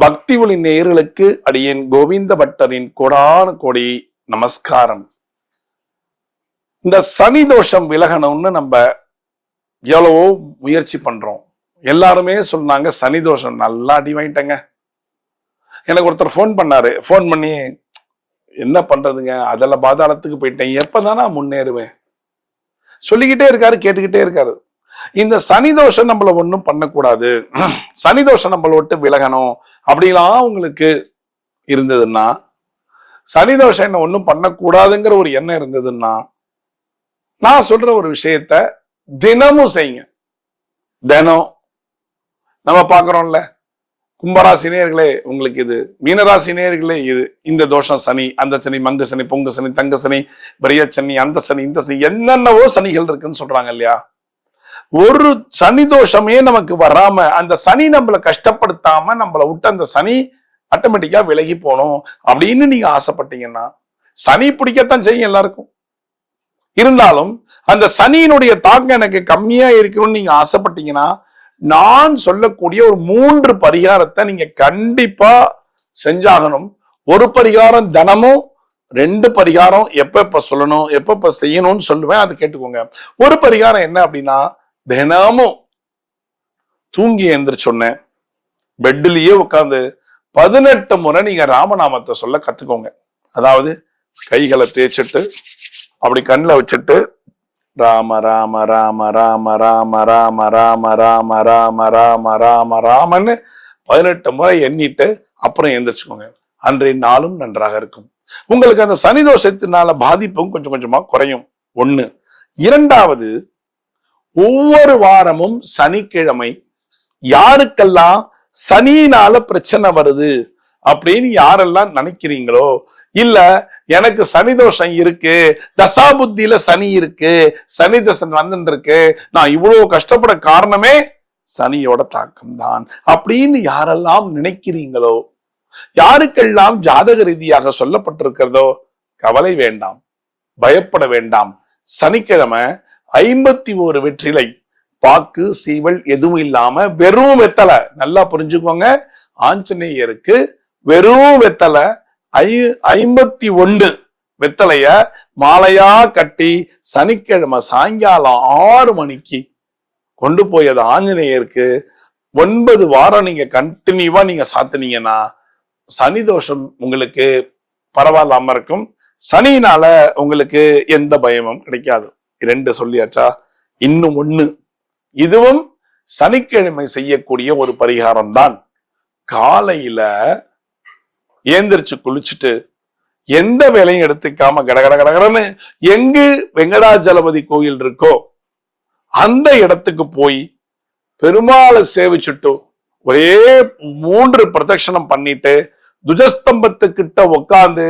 பக்தி ஒளி நேயர்களுக்கு அடியேன் கோவிந்த பட்டரின் கோடான கோடி நமஸ்காரம். இந்த சனி தோஷம் விலகணும்னு நம்ம எவ்வளவோ முயற்சி பண்றோம். எல்லாருமே சொன்னாங்க சனி தோஷம் நல்லா அடி வாங்கிட்டேங்க. எனக்கு ஒருத்தர் போன் பண்ணாரு. போன் பண்ணி என்ன பண்றதுங்க, அதெல்லாம் பாதாளத்துக்கு போயிட்டேன், எப்பதான் நான் முன்னேறுவேன் சொல்லிக்கிட்டே இருக்காரு, கேட்டுக்கிட்டே இருக்காரு. இந்த சனி தோஷம் நம்மள ஒன்றும் பண்ணக்கூடாது, சனி தோஷம் நம்மள விட்டு விலகணும் அப்படிலாம் உங்களுக்கு இருந்ததுன்னா, சனி தோஷம் என்ன ஒன்றும் பண்ணக்கூடாதுங்கிற ஒரு எண்ணம் இருந்ததுன்னா, நான் சொல்ற ஒரு விஷயத்த தினமும் செய்யுங்க. தினம் நம்ம பாக்குறோம்ல, கும்பராசி நேயர்களே உங்களுக்கு இது, மீனராசி நேயர்களே இது, இந்த தோஷம் சனி, அந்த சனி, மங்கு சனி, பொங்கு சனி, தங்க சனி, பிரிய சனி, அந்த சனி, இந்த சனி, என்னென்னவோ சனிகள் இருக்குன்னு சொல்றாங்க இல்லையா. ஒரு சனி தோஷமே நமக்கு வராம, அந்த சனி நம்மளை கஷ்டப்படுத்தாம நம்மளை விட்டு அந்த சனி ஆட்டோமேட்டிக்கா விலகி போகணும் அப்படின்னு நீங்க ஆசைப்பட்டீங்கன்னா, சனி பிடிக்கத்தான் செய்யும் எல்லாருக்கும். இருந்தாலும் அந்த சனியினுடைய தாக்கம் எனக்கு கம்மியா இருக்கணும்னு நீங்க ஆசைப்பட்டீங்கன்னா, நான் சொல்லக்கூடிய ஒரு 3 பரிகாரத்தை நீங்க கண்டிப்பா செஞ்சாகணும். ஒரு பரிகாரம் தினமும், 2 பரிகாரம் எப்ப சொல்லணும், எப்ப செய்யணும்னு சொல்லுவேன், அது கேட்டுக்கோங்க. ஒரு பரிகாரம் என்ன அப்படின்னா, தினமும் தூங்கி எழுந்திரிச்சொன்ன பெட்லயே உட்காந்து 18 முறை நீங்க ராமநாமத்தை சொல்ல கத்துக்கோங்க. அதாவது கைகளை தேய்ச்சிட்டு அப்படி கண்ணில் வச்சுட்டு ராம ராம ராம ராம ராம ராம ராம ராம ராம ராம ராம ராமன்னு 18 முறை எண்ணிட்டு அப்புறம் எந்திரிச்சுக்கோங்க. அன்றைய நாளும் நன்றாக இருக்கும். உங்களுக்கு அந்த சனி தோஷத்தினால பாதிப்பும் கொஞ்சம் கொஞ்சமா குறையும். 1. 2வது, ஒவ்வொரு வாரமும் சனிக்கிழமை யாருக்கெல்லாம் சனியினால பிரச்சனை வருது அப்படின்னு யாரெல்லாம் நினைக்கிறீங்களோ, இல்ல எனக்கு சனி தோஷம் இருக்கு, தசாபுத்தியில சனி இருக்கு, சனி தசன் வந்துட்டு இருக்கு, நான் இவ்வளவு கஷ்டப்பட காரணமே சனியோட தாக்கம் தான் அப்படின்னு யாரெல்லாம் நினைக்கிறீங்களோ, யாருக்கெல்லாம் ஜாதக ரீதியாக சொல்லப்பட்டிருக்கிறதோ, கவலை வேண்டாம், பயப்பட வேண்டாம். சனிக்கிழமை 51 வெற்றிலை, பாக்கு சீவல் எதுவும் இல்லாம வெறும் வெத்தலை, நல்லா புரிஞ்சுக்கோங்க, ஆஞ்சநேயருக்கு வெறும் வெத்தலை 51 வெத்தலைய மாலையா கட்டி சனிக்கிழமை சாயங்காலம் 6 மணிக்கு கொண்டு போய் அதை ஆஞ்சநேயருக்கு 9 வாரம் நீங்க கண்டினியூவா நீங்க சாத்துனீங்கன்னா சனி தோஷம் உங்களுக்கு பரவாயில்லாம இருக்கும். சனியினால உங்களுக்கு எந்த பயமும் கிடைக்காது. 2 சொல்லியாச்சா? இன்னும் 1, இதுவும் சனிக்கிழமை செய்யக்கூடிய ஒரு பரிகாரம் தான். காலையில ஏந்திரிச்சு குளிச்சுட்டு எந்த வேலையும் எடுத்துக்காம கடகடன்னு எங்கு வெங்கடாஜலபதி கோயில் இருக்கோ அந்த இடத்துக்கு போய் பெருமாளை சேவிச்சுட்டு ஒரே 3 பிரதட்சணம் பண்ணிட்டு துஜஸ்தம்பத்துக்கிட்ட உட்கார்ந்து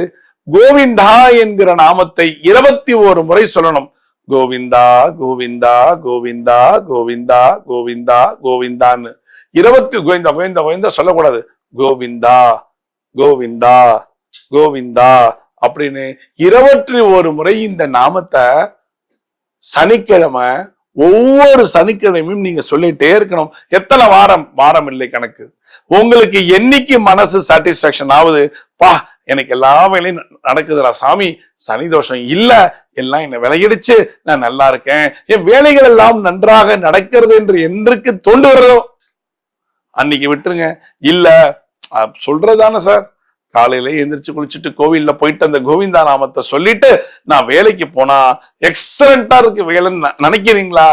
கோவிந்தா என்கிற நாமத்தை 21 முறை சொல்லணும். கோவிந்தா கோவிந்தா கோவிந்தா கோவிந்தா கோவிந்தா கோவிந்தான்னு 20 கோவிந்தா கோவிந்தா கோவிந்தா சொல்லக்கூடாது. கோவிந்தா கோவிந்தா கோவிந்தா அப்படின்னு 21 முறை இந்த நாமத்தை சனிக்கிழமை ஒவ்வொரு சனிக்கிழமையும் நீங்க சொல்லிட்டே இருக்கணும். எத்தனை வாரம்? வாரம் இல்லை கணக்கு. உங்களுக்கு என்னைக்கு மனசு சாட்டிஸ்பாக்சன் ஆகுது, பா எனக்கு எல்லா வேலையும் நடக்குதுடா சாமி, சனி தோஷம் இல்ல, எல்லாம் என்ன விலகிடுச்சு, நான் நல்லா இருக்கேன், என் வேலைகள் எல்லாம் நன்றாக நடக்கிறது என்று என்றுக்கு தோன்றுகிறதோ அன்னைக்கு விட்டுருங்க. இல்ல சொல்றதானே சார், காலையில எந்திரிச்சு குளிச்சுட்டு கோவில்ல போயிட்டு அந்த கோவிந்தா நாமத்தை சொல்லிட்டு நான் வேலைக்கு போனா எக்ஸலண்டா இருக்கு வேலைன்னு நினைக்கிறீங்களா?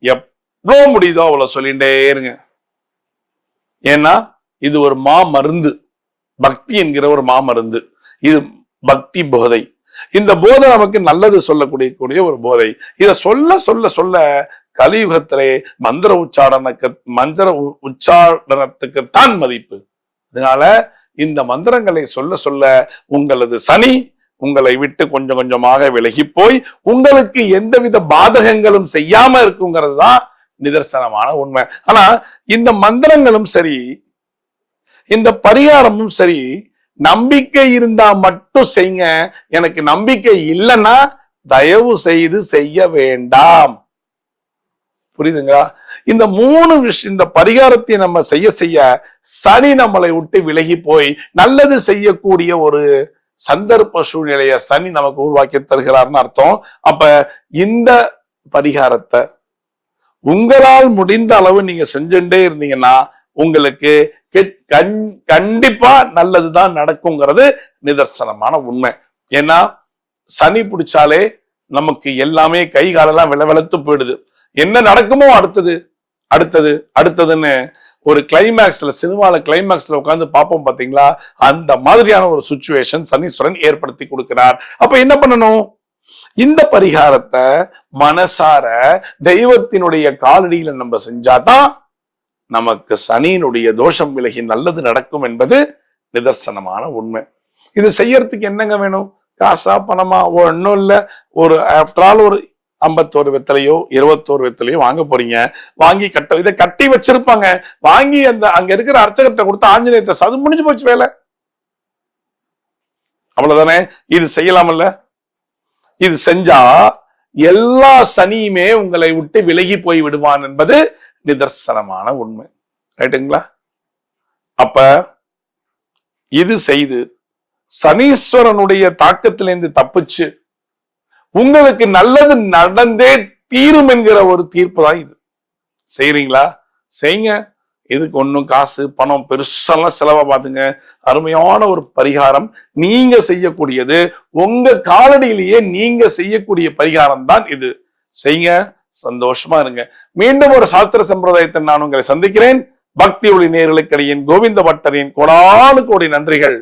எவ்வளவு முடியுதோ அவ்வளவு சொல்லிட்டே இருங்க. ஏன்னா இது ஒரு மருந்து, பக்தி என்கிற ஒரு மருந்து. இது பக்தி போதை. இந்த போதை நமக்கு நல்லது சொல்லக்கூடிய ஒரு போதை. இத சொல்ல சொல்ல சொல்ல கலியுகத்திலே மந்திர உச்சாரணத்துக்கு தான் மதிப்பு. அதனால இந்த மந்திரங்களை சொல்ல சொல்ல உங்களது சனி உங்களை விட்டு கொஞ்சம் கொஞ்சமாக விலகி போய் உங்களுக்கு எந்தவித பாதகங்களும் செய்யாம இருக்குங்கிறது தான் நிதர்சனமான உண்மை. ஆனா இந்த மந்திரங்களும் சரி, இந்த பரிகாரமும் சரி, நம்பிக்கை இருந்தா மட்டும் செய்யுங்க. எனக்கு நம்பிக்கை இல்லைன்னா தயவு செய்து செய்ய வேண்டாம். புரியுதுங்களா? இந்த 3 விஷயம், இந்த பரிகாரத்தை நம்ம செய்ய செய்ய சனி நம்மளை விட்டு விலகி போய் நல்லது செய்யக்கூடிய ஒரு சந்தர்ப்ப சூழ்நிலைய சனி நமக்கு உருவாக்கி தருகிறார்னு அர்த்தம். அப்ப இந்த பரிகாரத்தை உங்களால் முடிந்த அளவு நீங்க செஞ்சுட்டே இருந்தீங்கன்னா உங்களுக்கு கண்டிப்பா நல்லதுதான் நடக்குங்கிறது நிதர்சனமான உண்மை. ஏன்னா சனி பிடிச்சாலே நமக்கு எல்லாமே கை காலெல்லாம் வெளவெளத்து போயிடுது. என்ன நடக்குமோ அடுத்ததுன்னு ஒரு கிளைமேக்ஸ்ல, சினிமால கிளைமேக்ஸ்ல உட்கார்ந்து பார்ப்போம் பாத்தீங்களா, அந்த மாதிரியான ஒரு சுச்சுவேஷன் சனீஸ்வரன் ஏற்படுத்தி கொடுக்கிறார். அப்ப என்ன பண்ணணும்? இந்த பரிகாரத்தை மனசார தெய்வத்தினுடைய காலடியில நம்ம செஞ்சாதான் நமக்கு சனியினுடைய தோஷம் விலகி நல்லது நடக்கும் என்பது நிதர்சனமான உண்மை. இது செய்யறதுக்கு என்னங்க வேணும்? காசா பணமா? ஒன்னும் இல்ல. ஒரு ஆஃப்டர் ஆல் ஒரு 51 வெத்தலையோ 21 வெத்தலையோ வாங்க போறீங்க. வாங்கி இதை கட்டி வச்சிருப்பாங்க. வாங்கி அங்க இருக்கிற அர்ச்சகத்தை கொடுத்து ஆஞ்சநேயத்தை அது முடிஞ்சு போச்சு வேலை. அவ்வளவுதானே? இது செய்யலாமல்ல? இது செஞ்சா எல்லா சனியுமே உங்களை விட்டு விலகி போய் விடுவான் என்பது நிதர்சனமான உண்மை. ரைட்டுங்களா? அப்ப இது செய்து சனீஸ்வரனுடைய தாக்கத்திலிருந்து தப்பிச்சு உங்களுக்கு நல்லது நடந்தே தீரும் என்கிற ஒரு தீர்ப்பு தான் இது. செய்யறீங்களா? செய்யுங்க. இதுக்கு ஒன்னும் காசு பணம் பெருசெல்லாம் செலவா பாத்துங்க. அருமையான ஒரு பரிகாரம். நீங்க செய்யக்கூடியது உங்க காலடியிலேயே நீங்க செய்யக்கூடிய பரிகாரம் தான் இது. செய்யுங்க, சந்தோஷமா இருங்க. மீண்டும் ஒரு சாஸ்திர சம்பிரதாயத்தை நான் உங்களை சந்திக்கிறேன். பக்தி ஒளி நேயர்களுக்கு கோவிந்த பட்டரின் கோடானு கோடி நன்றிகள்.